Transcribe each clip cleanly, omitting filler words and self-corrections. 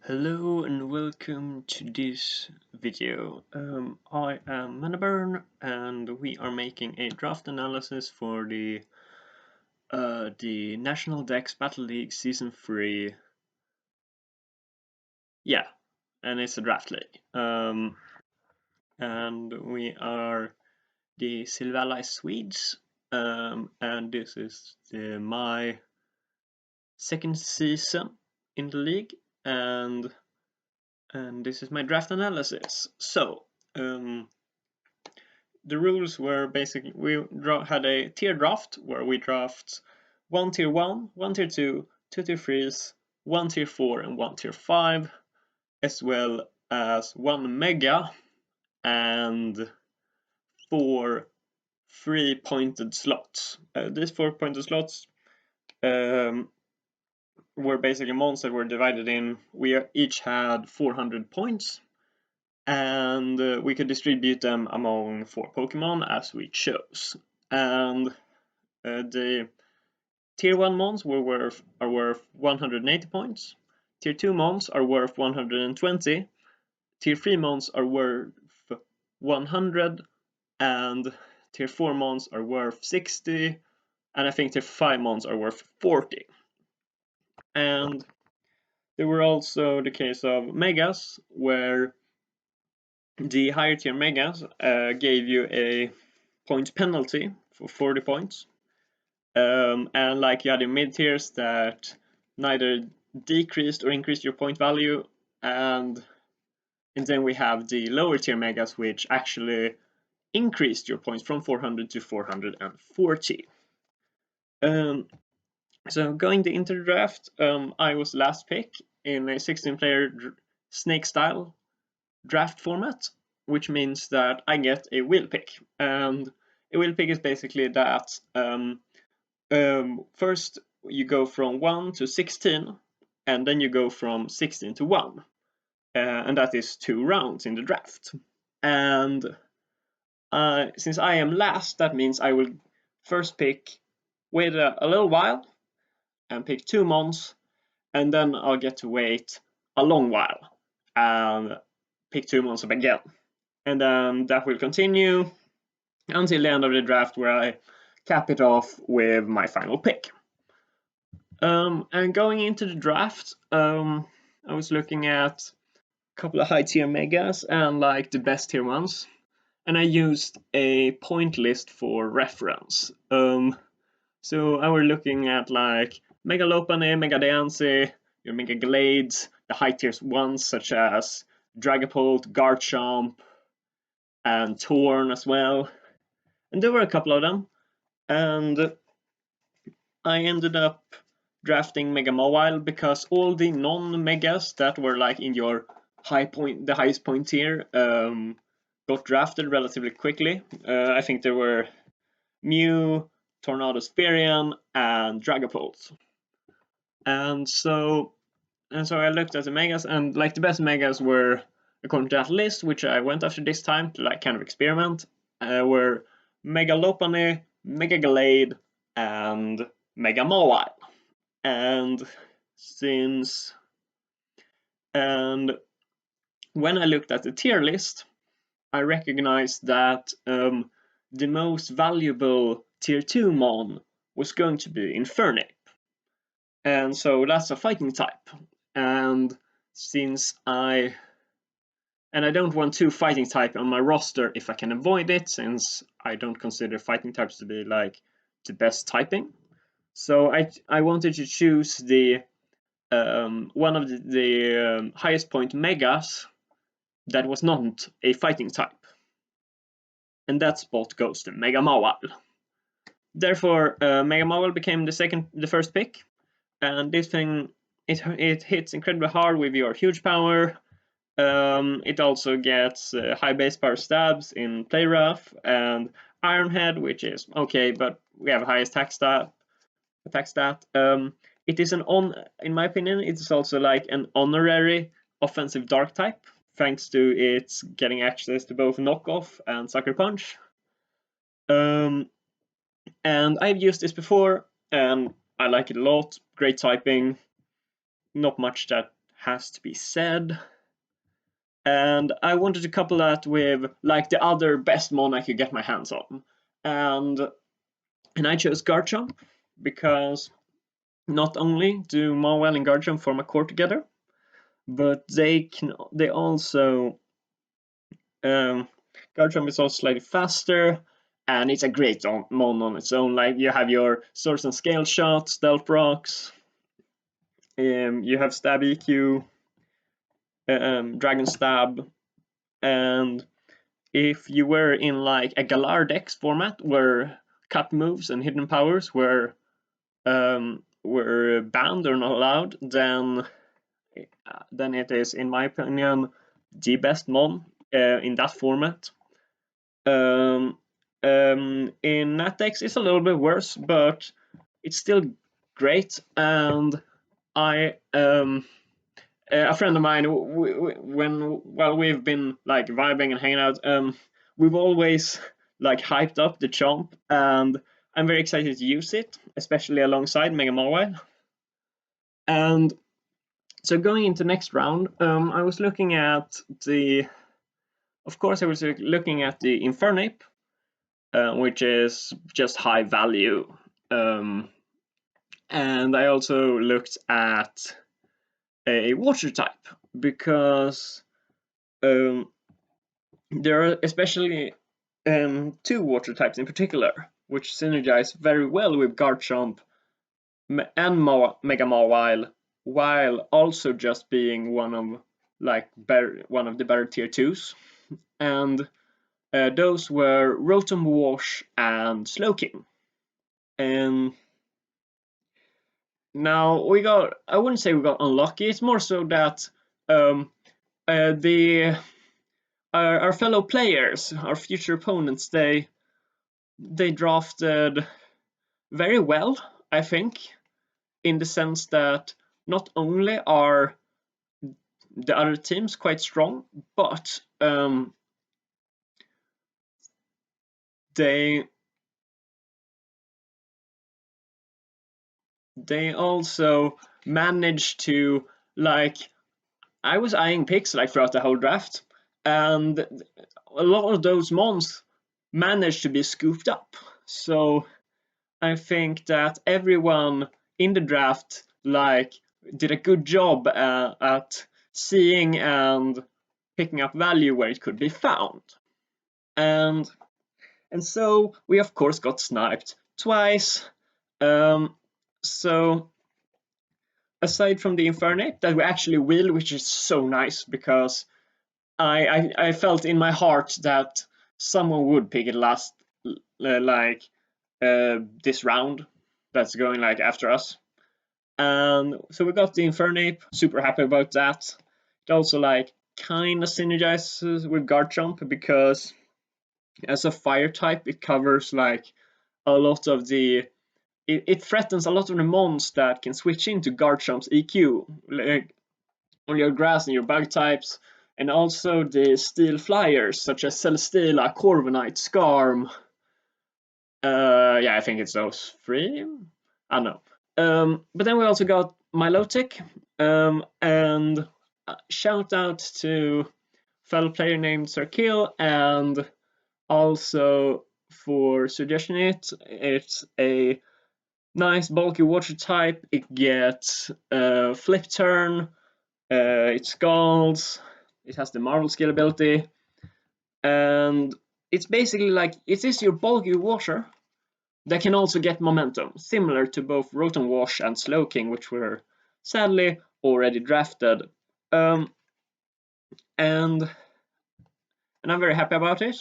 Hello and welcome to this video. I am Manaburn and we are making a draft analysis for the National Dex Battle League Season 3. Yeah, and it's a draft league. And we are the Silvally Swedes, and this is my second season in the league, and this is my draft analysis. So, the rules were basically we had a tier draft where we draft one tier 1, one tier 2, two tier 3s, one tier 4, and one tier 5, as well as one mega and 4 3-pointed slots. These 4-pointed slots were basically mons that were divided in. We each had 400 points, and we could distribute them among 4 Pokemon as we chose. And the tier 1 mons are worth 180 points, tier 2 mons are worth 120, tier 3 mons are worth 100, and tier 4 mons are worth 60, and I think tier 5 mons are worth 40. And there were also the case of megas, where the higher tier megas gave you a point penalty for 40 points. And like you had in mid tiers that neither decreased or increased your point value, and then we have the lower tier megas which actually increased your points from 400 to 440. So going into the draft, I was last pick in a 16-player snake style draft format, which means that I get a wheel pick. And a wheel pick is basically that first you go from 1 to 16, and then you go from 16 to 1. And that is 2 rounds in the draft. And since I am last, that means I will first pick, wait a little while, and pick 2 mons, and then I'll get to wait a long while and pick 2 mons up again. And then that will continue until the end of the draft, where I cap it off with my final pick. And going into the draft, I was looking at a couple of high tier megas and like the best tier ones, and I used a point list for reference. So I were looking at like Mega Lopunny, Mega Diancie, your Mega Glades, the high tier ones such as Dragapult, Garchomp, and Torn as well. And there were a couple of them, and I ended up drafting Mega Mawile because all the non-megas that were like in your the highest point tier got drafted relatively quickly. I think there were Mew, Tornado Spirion, and Dragapult. And so I looked at the megas, and like the best megas were, according to that list, which I went after this time to like kind of experiment, were Mega Lopunny, Mega Glade, and Mega Mawile. And when I looked at the tier list, I recognized that the most valuable tier 2 mon was going to be Infernape. And so that's a fighting type. And since I don't want 2 fighting type on my roster if I can avoid it, since I don't consider fighting types to be like the best typing. So I wanted to choose the one of the highest point megas that was not a fighting type, and that spot goes to Mega Mawile. Therefore, Mega Mawile became the first pick, and this thing it hits incredibly hard with your huge power. It also gets high base power stabs in Play Rough and Iron Head, which is okay, but we have a high attack stat. It is in my opinion, it's also like an honorary offensive dark type, thanks to its getting access to both knockoff and sucker punch. And I've used this before, and I like it a lot. Great typing, not much that has to be said. And I wanted to couple that with like the other best mon I could get my hands on. And I chose Garchomp because not only do Mawile and Garchomp form a core together, but they also Garchomp is also slightly faster, and it's a great mon on its own. Like you have your Swords and Scale Shot, Stealth Rocks, you have Stab EQ, Dragon Stab, and if you were in like a Galar Dex format where cut moves and hidden powers were banned or not allowed, then it is, in my opinion, the best mon in that format. In NatX, it's a little bit worse, but it's still great. And a friend of mine, while we've been like vibing and hanging out, we've always like hyped up the Chomp, and I'm very excited to use it, especially alongside Mega Mawile. And so going into next round, I was looking at the Infernape, which is just high value. And I also looked at a water type because there are especially two water types in particular which synergize very well with Garchomp and Mega Mawile, while also just being one of the better tier 2s. And those were Rotom Wash and Slowking. And now I wouldn't say we got unlucky, it's more so that our fellow players, our future opponents, they drafted very well, I think, in the sense that not only are the other teams quite strong, but they also managed to, like, I was eyeing picks like throughout the whole draft, and a lot of those mons managed to be scooped up. So I think that everyone in the draft like did a good job at seeing and picking up value where it could be found. And so we of course got sniped twice. So aside from the Infernape that we actually will, which is so nice because I felt in my heart that someone would pick it last, this round that's going like after us. And so we got the Infernape, super happy about that. It also like kind of synergizes with Garchomp because as a fire type it covers like a lot of the it threatens a lot of the mons that can switch into Garchomp's EQ, like on your grass and your bug types, and also the steel flyers such as Celesteela, Corviknight, Skarm. Yeah, I think it's those three. I don't know. But then we also got Milotic, and shout out to fellow player named Sarkil, and also for suggesting it. It's a nice bulky water type. It gets flip turn, it scalds, it has the Marvel skill ability, and it's basically like it is your bulky water that can also get momentum, similar to both Rotom Wash and Slowking, which were sadly already drafted. And I'm very happy about it.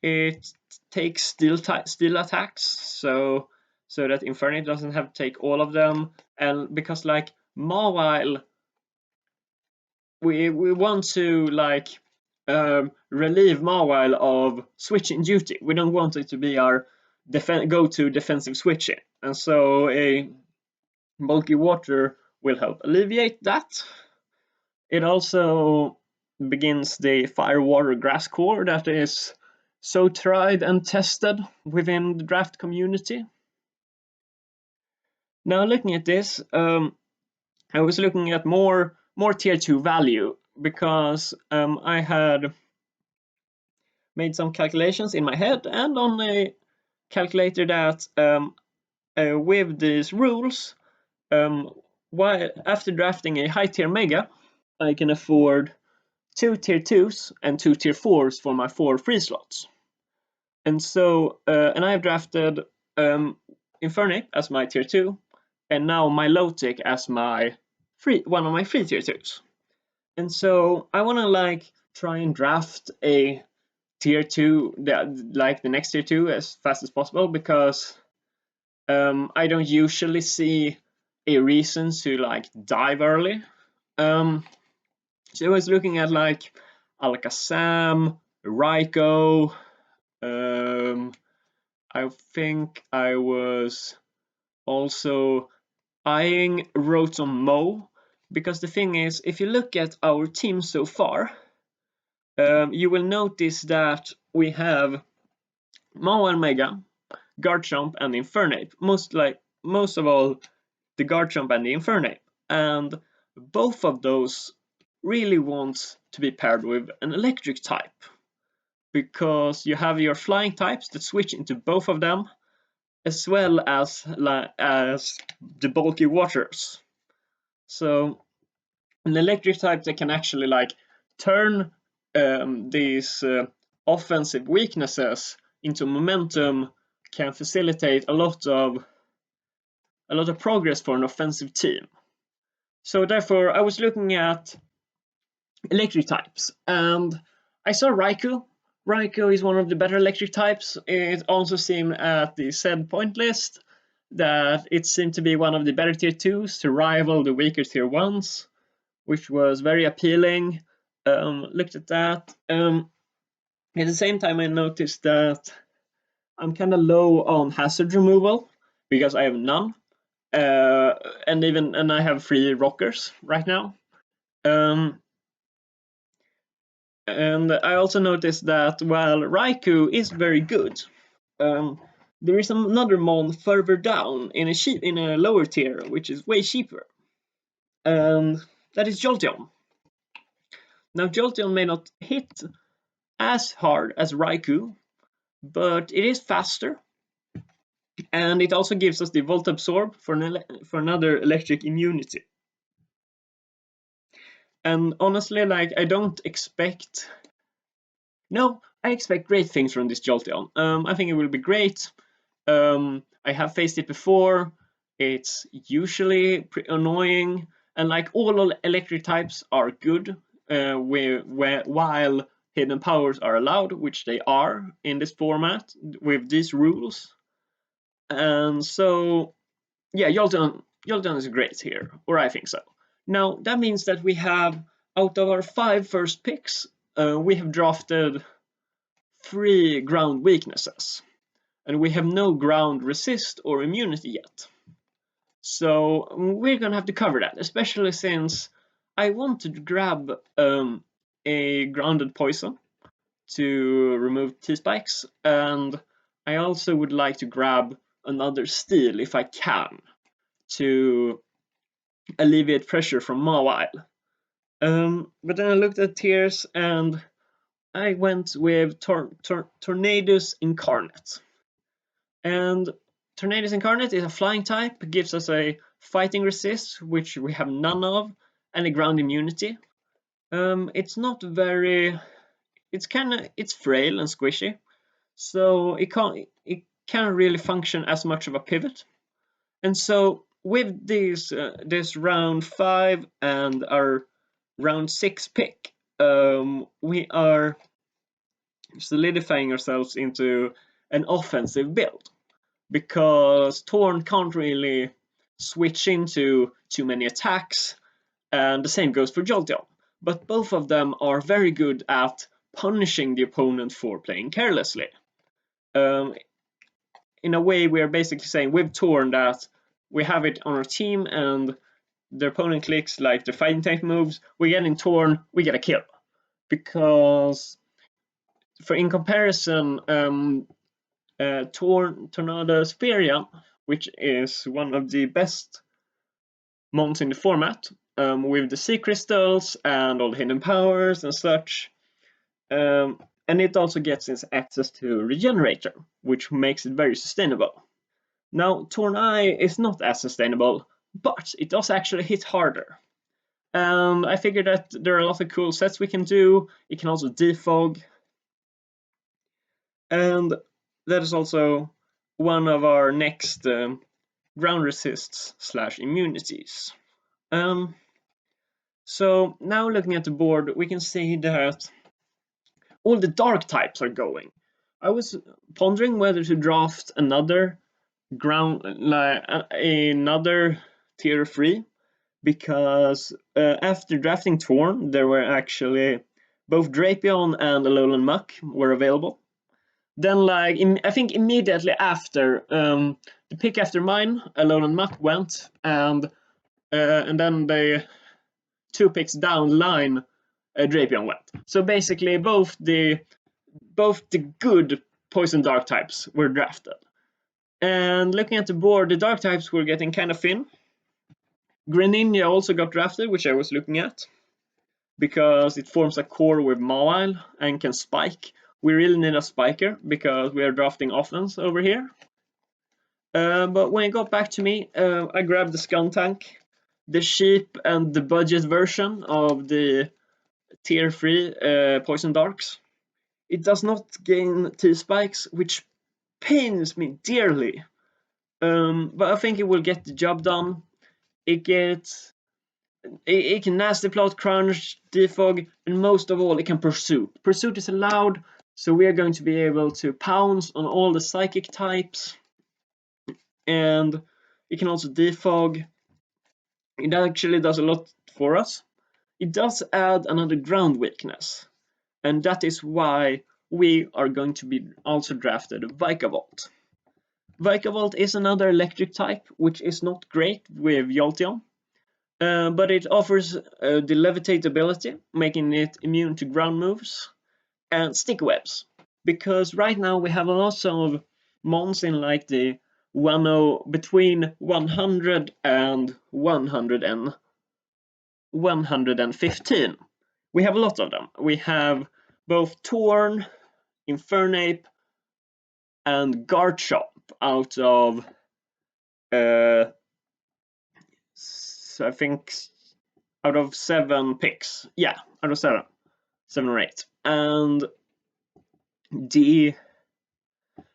It takes steel attacks, so that Infernape doesn't have to take all of them, and because like Mawile, we want to like relieve Mawile of switching duty. We don't want it to be our go-to defensive switching, and so a bulky water will help alleviate that. It also begins the fire water grass core that is so tried and tested within the draft community. Now looking at this, I was looking at more tier 2 value because I had made some calculations in my head and on a calculator that with these rules, after drafting a high tier mega, I can afford 2 tier 2s and 2 tier 4s for my 4 free slots. And so, and I have drafted Infernape as my tier 2, and now Milotic as my one of my free tier 2s. And so I want to like try and draft a tier 2 like the next tier 2 as fast as possible, because I don't usually see a reason to like dive early. So I was looking at like Alakazam, Raikou. I think I was also eyeing Rotom Mo, because the thing is, if you look at our team so far, you will notice that we have Mo and Mega, Garchomp and Infernape. Most of all, the Garchomp and the Infernape. And both of those really want to be paired with an electric type, because you have your flying types that switch into both of them, as well as the bulky waters. So an electric type that can actually like turn these offensive weaknesses into momentum can facilitate a lot of progress for an offensive team. So therefore, I was looking at electric types, and I saw Raikou. Raikou is one of the better electric types. It also seemed at the said point list that it seemed to be one of the better tier 2s to rival the weaker tier 1s, which was very appealing. Looked at that. At the same time, I noticed that I'm kind of low on hazard removal because I have none, and I have 3 rockers right now. And I also noticed that while Raikou is very good, there is another mon further down in a lower tier, which is way cheaper, and that is Jolteon. Now Jolteon may not hit as hard as Raikou, but it is faster, and it also gives us the Volt Absorb for another electric immunity. And honestly, like, I expect great things from this Jolteon. I think it will be great. I have faced it before. It's usually pretty annoying, and like all electric types are good while hidden powers are allowed, which they are in this format with these rules. And so, yeah, Jolteon is great here, or I think so. Now, that means that we have, out of our 5 first picks, we have drafted 3 ground weaknesses, and we have no ground resist or immunity yet. So we're gonna have to cover that, especially since I want to grab a grounded poison to remove T-spikes, and I also would like to grab another steel if I can to alleviate pressure from Mawile. But then I looked at tiers and I went with Tornadus Incarnate. And Tornadus Incarnate is a flying type, gives us a fighting resist, which we have none of, and a ground immunity. It's not very, it's frail and squishy, so it can't really function as much of a pivot. And so with this round 5 and our round 6 pick, we are solidifying ourselves into an offensive build, because Torn can't really switch into too many attacks, and the same goes for Jolteon. But both of them are very good at punishing the opponent for playing carelessly. In a way, we are basically saying with Torn that we have it on our team, and the opponent clicks like the fighting type moves, we get in Torn, we get a kill. Because in comparison, Tornado Spheria, which is one of the best mons in the format, with the sea crystals and all the hidden powers and such. And it also gets its access to Regenerator, which makes it very sustainable. Now, Torn Eye is not as sustainable, but it does actually hit harder. And I figured that there are a lot of cool sets we can do. It can also defog. And that is also one of our next ground resists / immunities. So now looking at the board, we can see that all the dark types are going. I was pondering whether to draft another another tier 3, because after drafting Torn, there were actually both Drapion and Alolan Muck were available. Then, I think immediately after the pick after mine, Alolan Muck went, and then the 2 picks down the line, Drapion went. So basically, both the good poison dark types were drafted. And looking at the board, the dark types were getting kind of thin. Greninja also got drafted, which I was looking at, because it forms a core with Mawile and can spike. We really need a spiker because we are drafting offense over here. But when it got back to me, I grabbed the Skuntank, the cheap and the budget version of the tier 3 poison darks. It does not gain T-spikes, which pains me dearly. But I think it will get the job done. It can nasty plot, crunch, defog, and most of all, it can pursuit. Pursuit is allowed, so we are going to be able to pounce on all the psychic types. And it can also defog. It actually does a lot for us. It does add another ground weakness, and that is why we are going to be also drafted Vikavolt. Vikavolt is another electric type, which is not great with Jolteon, but it offers the levitate ability, making it immune to ground moves, and stick webs. Because right now we have a lot of mons in like the between 100 and 115. We have a lot of them. We have both Torn, Infernape, and Garchomp out of I think out of 7 picks. Yeah, out of 7 or 8.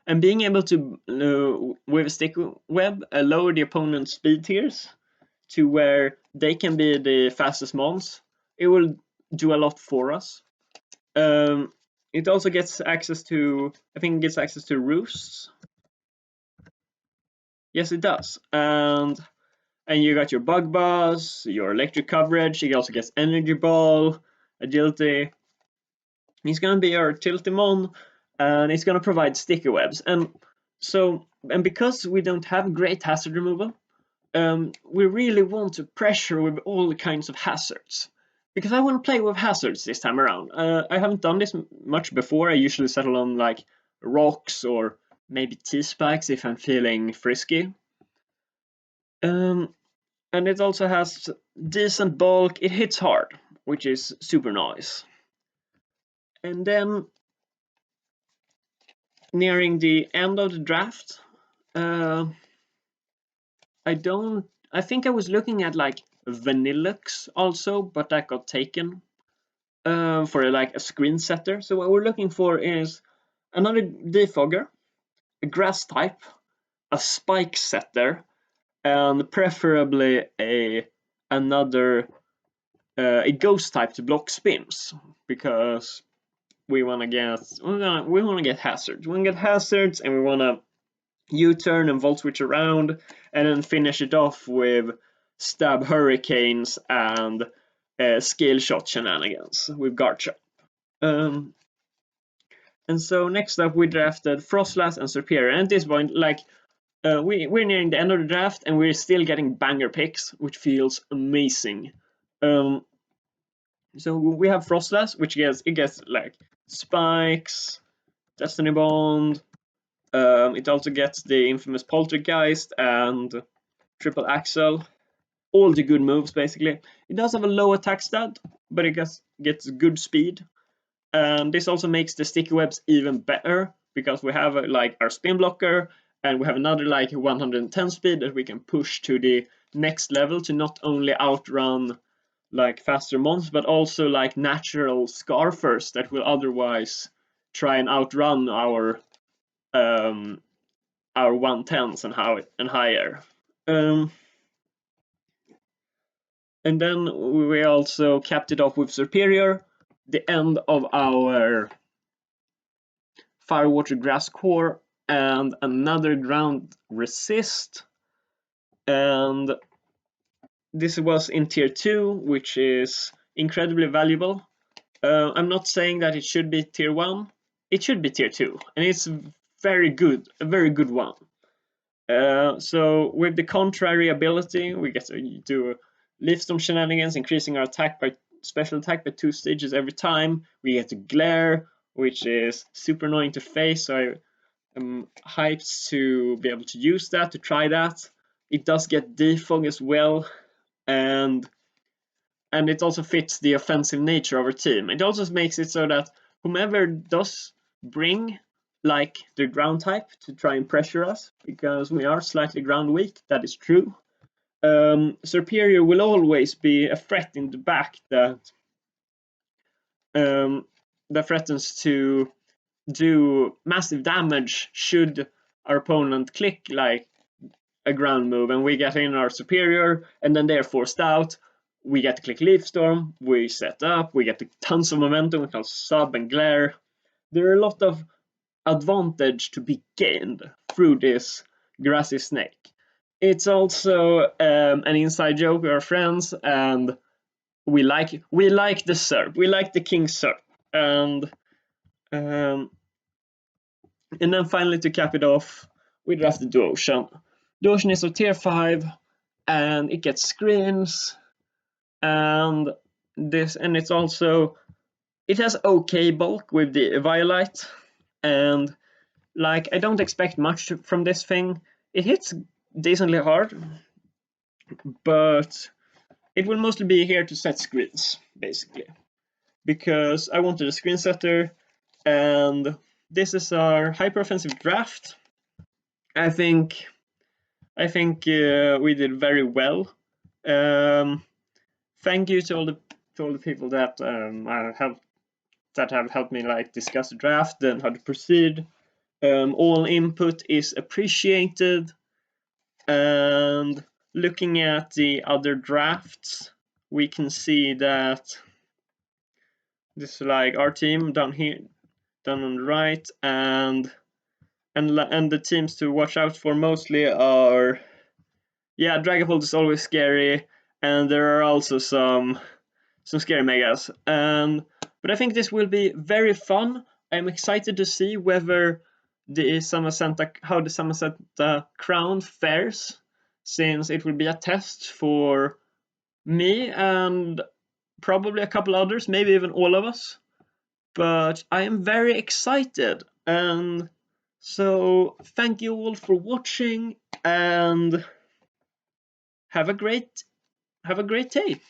And being able to with a stick web lower the opponent's speed tiers to where they can be the fastest mons, it will do a lot for us. It also gets access to, I think it gets access to roosts. Yes, it does. And you got your Bug Buzz, your electric coverage. It also gets Energy Ball, agility. He's gonna be our Tiltimon, and it's gonna provide sticky webs. And because we don't have great hazard removal, we really want to pressure with all kinds of hazards. Because I want to play with hazards this time around. I haven't done this much before. I usually settle on like rocks or maybe T-spikes if I'm feeling frisky. And it also has decent bulk. It hits hard, which is super nice. And then nearing the end of the draft, I think I was looking at like Vanillux also, but that got taken for like a screen setter. So what we're looking for is another defogger, a grass type, a spike setter, and preferably a ghost type to block spins, because we want to get hazards. We want to get hazards, and we want to U-turn and volt switch around, and then finish it off with stab hurricanes and scale shot shenanigans with Garchomp. And so next up we drafted Frostlass and Serperior. And at this point, like we're nearing the end of the draft, and we're still getting banger picks, which feels amazing. So we have Frostlass, which gets like spikes, Destiny Bond. It also gets the infamous Poltergeist and Triple Axle. all the good moves basically. It does have a low attack stat, but it gets good speed. And this also makes the sticky webs even better because we have like our spin blocker, and we have another like 110 speed that we can push to the next level to not only outrun like faster mons, but also like natural scarfers that will otherwise try and outrun our 110s and higher. And then we also capped it off with Superior, the end of our Firewater Grass Core, and another ground resist. And this was in tier 2, which is incredibly valuable. I'm not saying that it should be tier 1. It should be tier 2, and it's very good, a very good one. So with the contrary ability, we get to do Leaf Storm shenanigans, increasing our special attack by 2 stages every time. We get to Glare, which is super annoying to face, so I'm hyped to be able to use that, to try that. It does get Defog as well, and it also fits the offensive nature of our team. It also makes it so that whomever does bring like the ground type to try and pressure us, because we are slightly ground weak, that is true. Superior will always be a threat in the back that threatens to do massive damage should our opponent click like a ground move and we get in our Superior, and then they're forced out. We get to click Leaf Storm, we set up, we get tons of momentum, we can sub and glare. There are a lot of advantage to be gained through this grassy snake. It's also an inside joke with our friends, and we like the SERP, we like the King SERP, and then finally to cap it off, we drafted Duosion. Duosion is of tier 5, and it gets screens, and it's also, it has okay bulk with the Violite, and like I don't expect much from this thing. It hits decently hard, but it will mostly be here to set screens basically, because I wanted a screen setter, and this is our hyper offensive draft. I think we did very well. Thank you to all the people that have helped me like discuss the draft and how to proceed. All input is appreciated. And looking at the other drafts, we can see that this is like our team down here, down on the right, and the teams to watch out for mostly are, yeah, Dragapult is always scary, and there are also some scary megas. But I think this will be very fun. I'm excited to see whether how the Summer Santa crown fares, since it will be a test for me and probably a couple others, maybe even all of us. But I am very excited, and so thank you all for watching, and have a great day.